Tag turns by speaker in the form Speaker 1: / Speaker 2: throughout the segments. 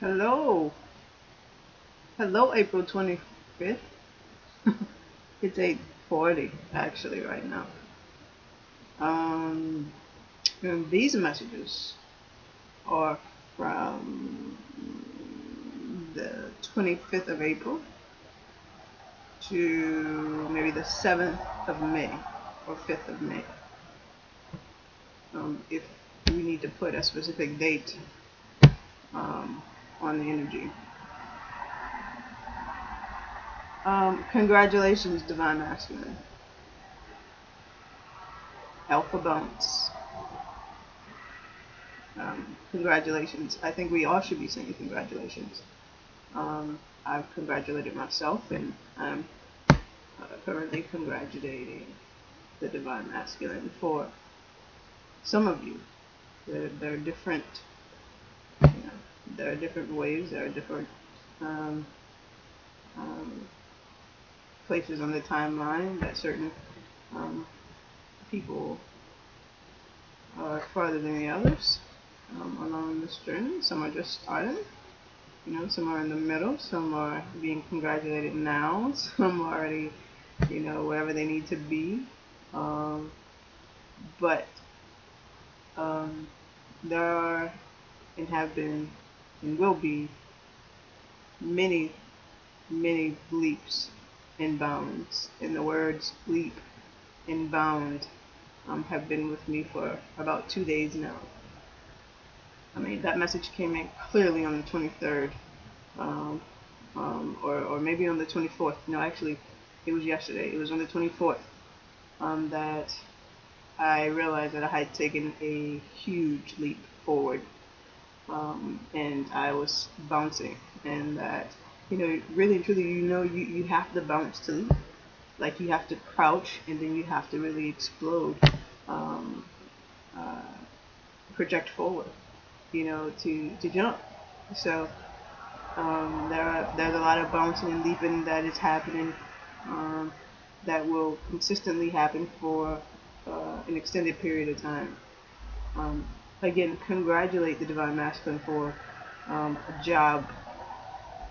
Speaker 1: Hello. Hello, April 25th. It's 8:40 actually right now. Um, and these messages are from the 25th of April to maybe the 7th of May or 5th of May. If we need to put a specific date um, on the energy. Congratulations, Divine Masculine. Alpha Bounce. Congratulations. I think we all should be saying congratulations. I've congratulated myself, and I'm currently congratulating the Divine Masculine for some of you. There are different, there are different ways, there are different um, um, places on the timeline that certain um, people are farther than the others along this journey. Some are just starting. Some are in the middle, some are being congratulated now, some are already, wherever they need to be. But there are and have been and will be many, many leaps and bounds. And the words leap and bound have been with me for about 2 days now. I mean, that message came in clearly on the 23rd. Or maybe on the 24th. No, actually, it was yesterday. It was on the 24th that I realized that I had taken a huge leap forward, and I was bouncing, and that really and truly, you have to bounce to leap. Like you have to crouch, and then you have to really explode, um, uh, project forward, to jump. So there's a lot of bouncing and leaping that is happening, that will consistently happen for an extended period of time. Um, Again, congratulate the Divine Masculine for a job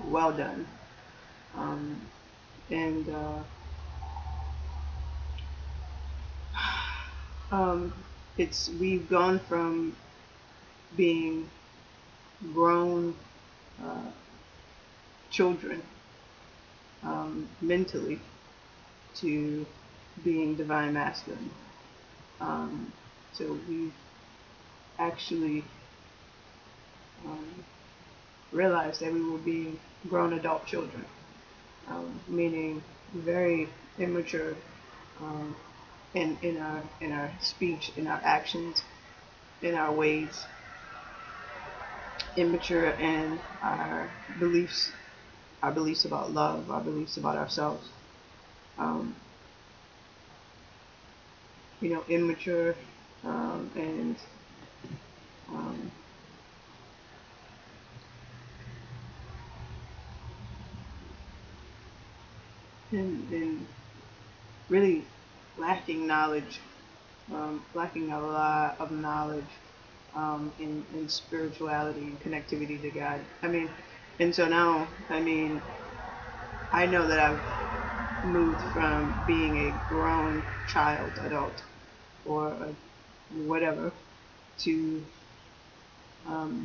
Speaker 1: well done. Um, and um, we've gone from being grown uh, children mentally to being Divine Masculine. So we've actually um, realized that we were being grown adult children, meaning very immature um, in our speech, in our actions, in our ways, immature in our beliefs about love, our beliefs about ourselves. Um, Immature and um, and really lacking knowledge, lacking a lot of knowledge in spirituality and connectivity to God. And so now, I know that I've moved from being a grown child, adult, or whatever, to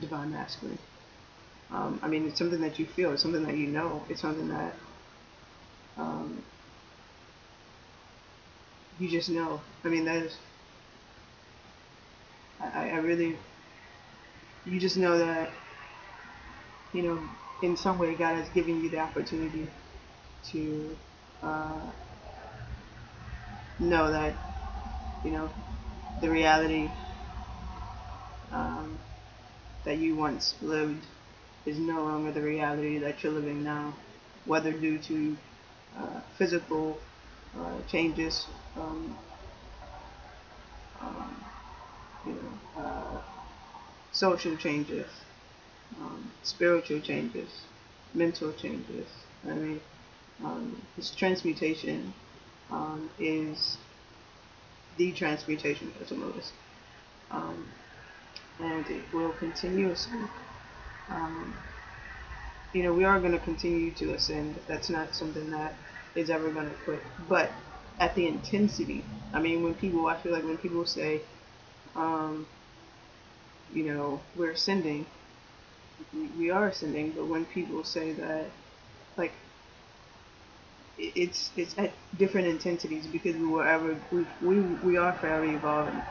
Speaker 1: divine masculine. It's something that you feel, it's something that you know, it's something that um, you just know. That is, I really, you just know that, in some way God has given you the opportunity to uh, know that, you know, the reality um, that you once lived is no longer the reality that you're living now, whether due to physical changes, um, um, social changes, spiritual changes, mental changes. This transmutation is the transmutation of the Lewis, um, and it will continuously. Um, we are going to continue to ascend. That's not something that is ever going to quit. But at the intensity, I mean, I feel like when people say, um, we're ascending, we are ascending. But when people say that, like, it's at different intensities because we are forever evolving.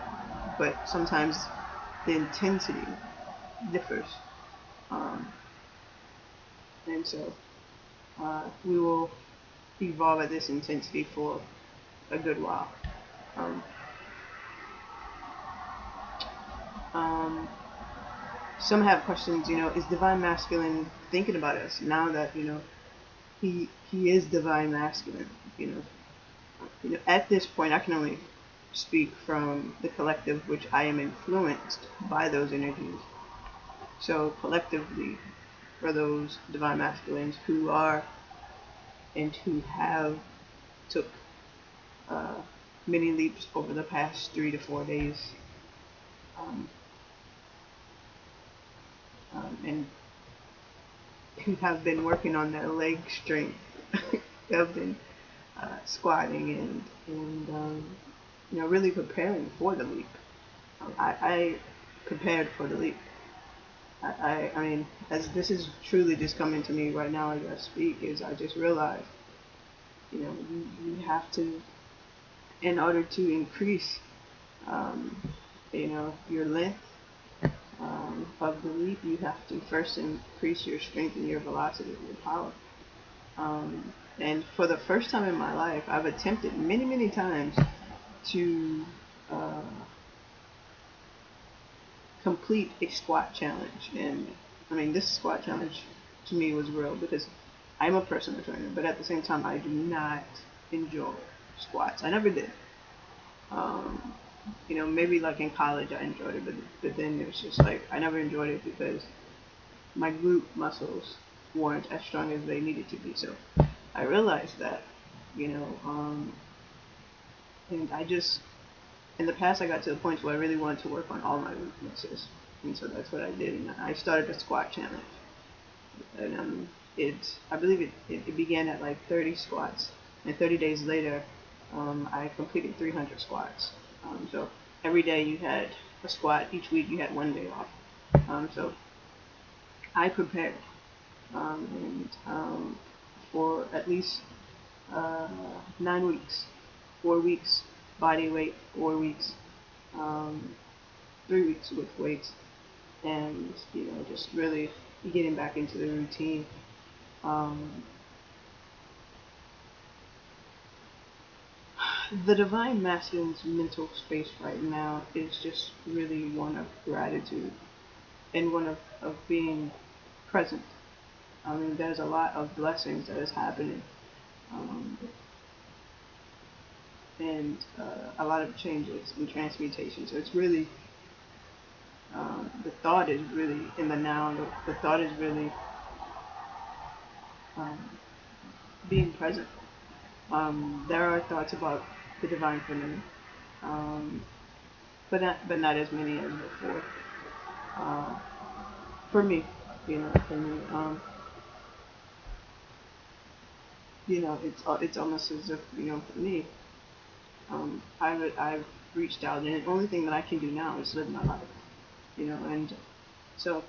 Speaker 1: But sometimes the intensity differs, um, and so we will evolve at this intensity for a good while. Um, um, some have questions, is divine masculine thinking about us now that he is divine masculine? At this point, I can only speak from the collective, which I am influenced by those energies. So collectively, for those divine masculines who are and who have took uh, many leaps over the past 3 to 4 days, um, and who have been working on their leg strength, have been squatting and really preparing for the leap. I prepared for the leap. I mean, as this is truly just coming to me right now as I speak, is I just realized, you have to, in order to increase, um, your length of the leap, you have to first increase your strength and your velocity, your power. And for the first time in my life, I've attempted many, many times to uh, complete a squat challenge. And I mean, this squat challenge to me was real because I'm a personal trainer, but at the same time, I do not enjoy squats. I never did. Um, maybe like in college I enjoyed it, but then it was just like I never enjoyed it because my glute muscles weren't as strong as they needed to be. So I realized that, and I just, in the past, I got to the point where I really wanted to work on all my weaknesses. And so that's what I did. And I started a squat challenge. And I believe it began at like 30 squats. And 30 days later, I completed 300 squats. So every day you had a squat. Each week you had one day off. So I prepared. For at least 9 weeks, 4 weeks body weight, 4 weeks, 3 weeks with weights, and just really getting back into the routine. The divine masculine's mental space right now is just really one of gratitude and one of being present. I mean, there's a lot of blessings that is happening, and a lot of changes and transmutation. So it's really, the thought is really in the now. The thought is really um, being present. There are thoughts about the divine feminine, um, but not as many as before. Uh, for me, for me, it's almost as if for me, I've reached out, and the only thing that I can do now is live my life, and so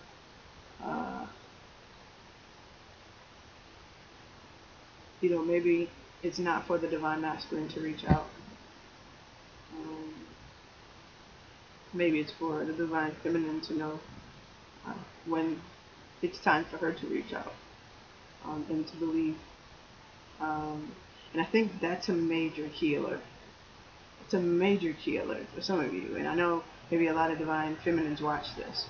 Speaker 1: maybe it's not for the divine masculine to reach out. Um, Maybe it's for the divine feminine to know when it's time for her to reach out, and to believe. And I think that's a major key alert. It's a major key alert for some of you, and I know maybe a lot of divine feminines watch this.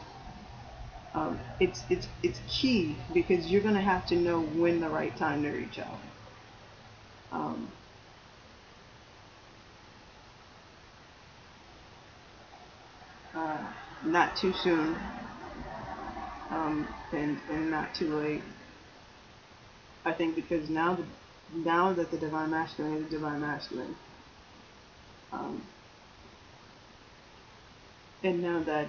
Speaker 1: It's key because you're gonna have to know when the right time to reach out. Um, Not too soon, and not too late. I think because now that the divine masculine is divine masculine, um, and now that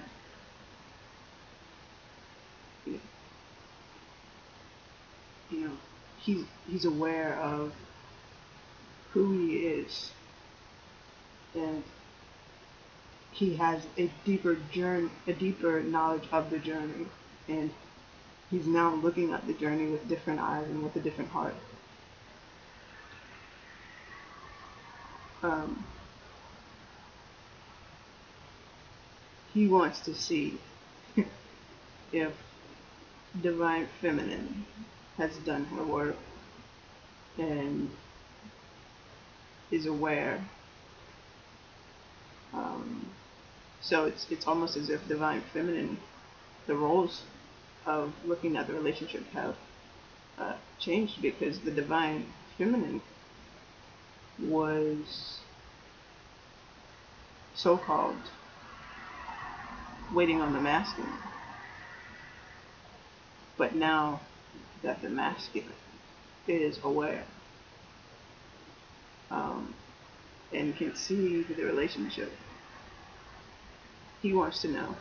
Speaker 1: he's aware of who he is, and he has a deeper knowledge of the journey, and he's now looking at the journey with different eyes and with a different heart. He wants to see if Divine Feminine has done her work and is aware. So it's almost as if Divine Feminine, the roles of looking at the relationship have changed, because the Divine Feminine was so-called waiting on the masculine. But now that the masculine is aware and can see the relationship, he wants to know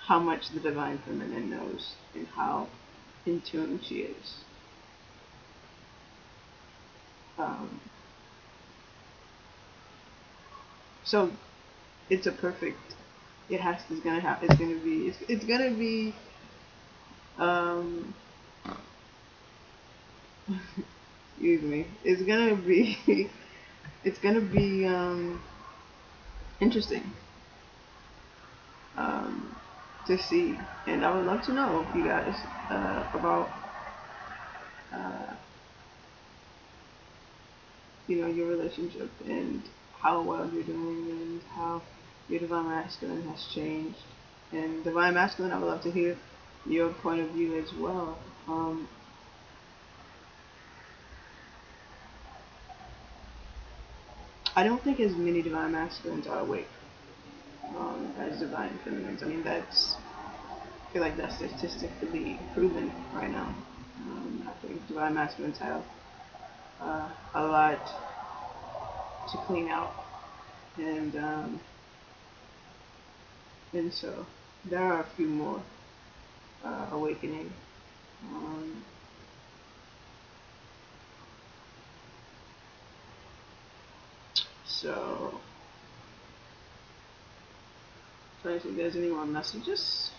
Speaker 1: how much the Divine Feminine knows and how in tune she is. So it's a perfect. It's gonna happen. It's gonna be. Excuse me. It's gonna be. It's gonna be interesting to see, and I would love to know, you guys, about your relationship and how well you're doing and how your Divine Masculine has changed. And Divine Masculine, I would love to hear your point of view as well. I don't think as many Divine Masculines are awake as Divine Feminines. I mean, I feel like that's statistically proven right now. I think Divine Masculines have a lot to clean out, and so there are a few more awakening. So, trying to see if there's any more messages.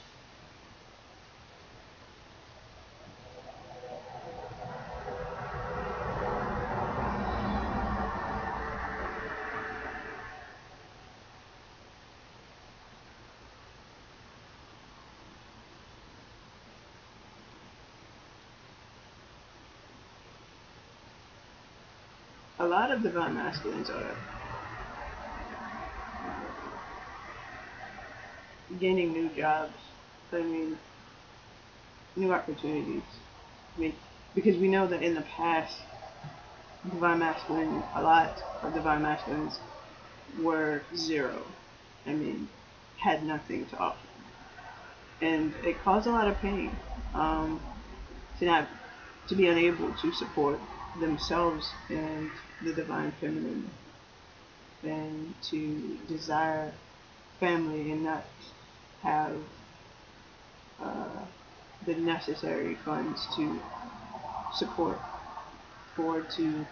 Speaker 1: A lot of Divine Masculines are gaining new jobs. I mean, new opportunities. I mean, because we know that in the past, a lot of Divine Masculines were zero. I mean, had nothing to offer. And it caused a lot of pain to be unable to support themselves and the Divine Feminine, and to desire family and not have the necessary funds to support or to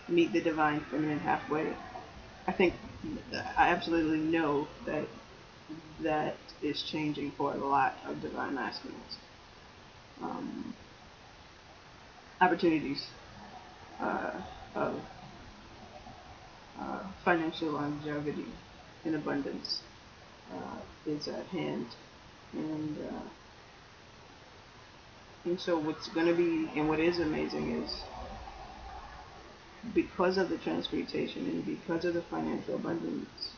Speaker 1: meet the Divine Feminine halfway. I absolutely know that is changing for a lot of Divine Masculines. Opportunities of financial longevity and abundance is at hand, and so what's going to be, and what is amazing, is because of the transmutation and because of the financial abundance,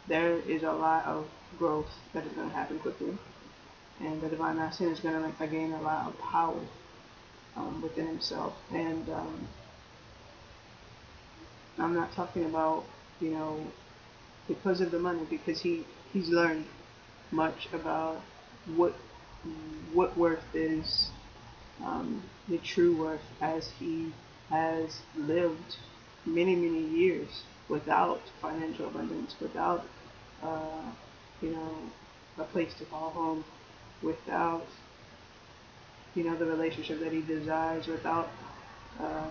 Speaker 1: there is a lot of growth that is going to happen quickly, and the Divine Masculine is going to gain a lot of power within himself. And I'm not talking about, because of the money, because he's learned much about what worth is, the true worth, as he has lived many years without financial abundance, without a place to call home, without the relationship that he desires without uh,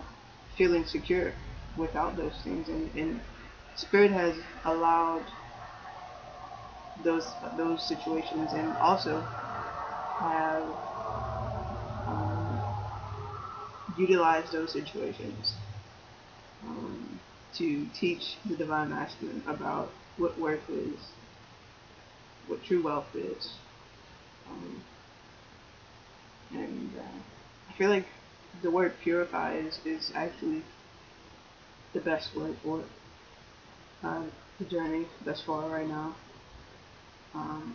Speaker 1: feeling secure without those things. And Spirit has allowed those situations, and also have um, utilized those situations um, to teach the divine masculine about what worth is, what true wealth is. Um, and I feel like the word purify is actually the best word for it. The journey thus far right now. Um,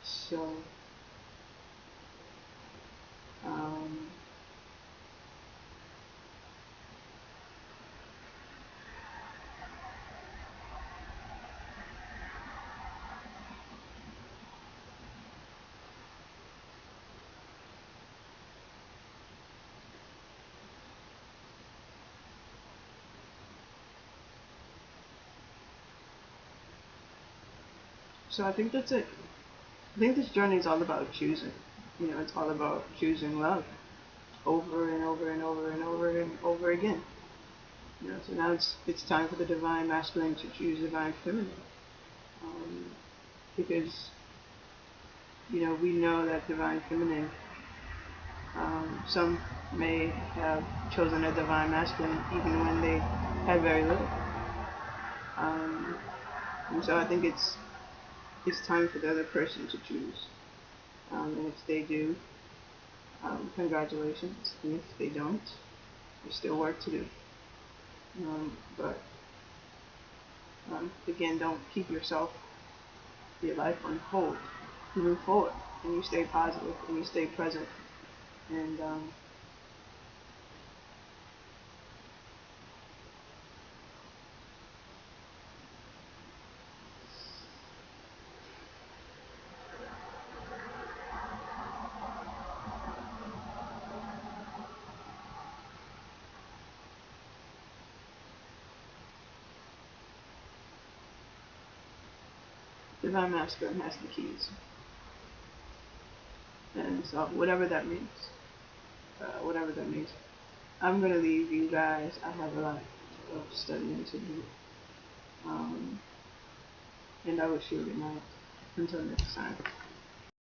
Speaker 1: so, um, so I think that's it. I think this journey is all about choosing. It's all about choosing love over and over and over and over and over again. So now it's time for the divine masculine to choose divine feminine, um, because we know that divine feminine. Some may have chosen a divine masculine even when they had very little, and so I think it's time for the other person to choose. And if they do, congratulations. And if they don't, there's still work to do. But again, don't keep your life on hold. You move forward, and you stay positive, and you stay present. And divine masculine has the keys. And so whatever that means, I'm gonna leave you guys. I have a lot of studying to do. And I wish you a good night. Until next time.